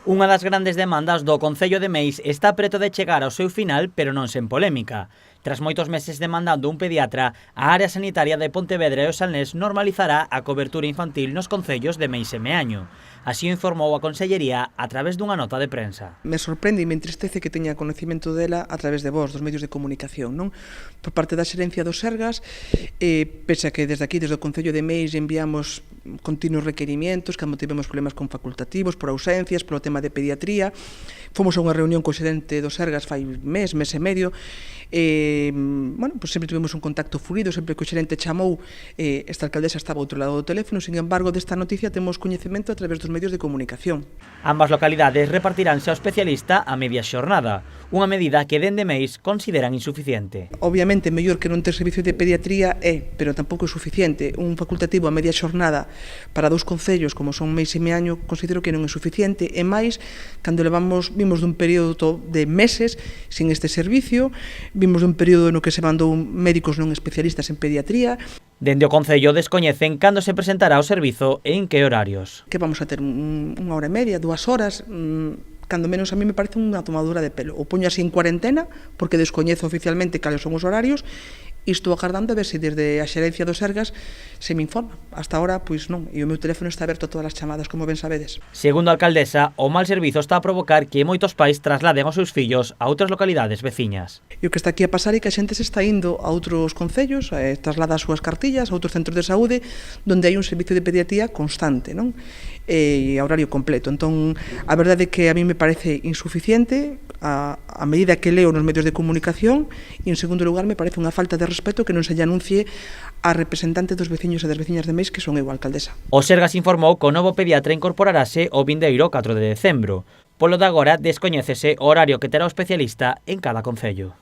Unha das grandes demandas do Concello de Meis está preto de chegar ao seu final, pero non sen polémica. Tras moitos meses demandando un pediatra, a área sanitaria de Pontevedra e o Salnés normalizará a cobertura infantil nos concellos de Meis e Meaño. Así o informou a Consellería a través dunha nota de prensa. Me sorprende e me entristece que teña conocimento dela a través de vos, dos medios de comunicación, non? Por parte da Xerencia do Sergas, pese a que desde aquí, desde o Concello de Meis, enviamos continuos requerimientos, cando tivemos problemas con facultativos, por ausencias, polo tema de pediatría. Fomos a unha reunión co xerente do Sergas fai mes e medio, sempre tivemos un contacto fluido, sempre que o xerente chamou, esta alcaldesa estaba ao outro lado do teléfono, sin embargo, desta noticia temos coñecemento a través dos medios de comunicación. Ambas localidades repartiránse ao especialista a media xornada, unha medida que dende Meis consideran insuficiente. Obviamente, mellor que non ter servicio de pediatría pero tampouco é suficiente. Un facultativo a media xornada para dous concellos como son Meis e Meaño considero que non é suficiente, e máis cando vimos dun período de meses sin este servicio, vimos dun período no que se mandou médicos non especialistas en pediatría. Dende o Concello descoñecen cando se presentará o servizo e en que horarios. Que vamos a ter unha hora e media, 2 horas, cando menos a mí me parece unha tomadura de pelo. O poño así en cuarentena, porque descoñezo oficialmente cales son os horarios, e estou agardando a ver se desde a Xerencia do Sergas se me informa. Hasta ahora, pois non, e o meu teléfono está aberto a todas as chamadas, como ben sabedes. Segundo a alcaldesa, o mal servizo está a provocar que moitos pais trasladen os seus fillos a outras localidades veciñas. E o que está aquí a pasar é que a xente se está indo a outros concellos, traslada as súas cartillas a outros centros de saúde, donde hai un servicio de pediatría constante, non? E a horario completo. Entón, a verdade é que a mí me parece insuficiente a medida que leo nos medios de comunicación, e en segundo lugar me parece unha falta de respeto que non se lle anuncie a representante dos veciños e das veciñas de Meis, que son eu, a alcaldesa. O Sergas informou que o novo pediatra incorporarase o vindeiro 4 de decembro. Polo de agora, descoñécese o horario que terá o especialista en cada concello.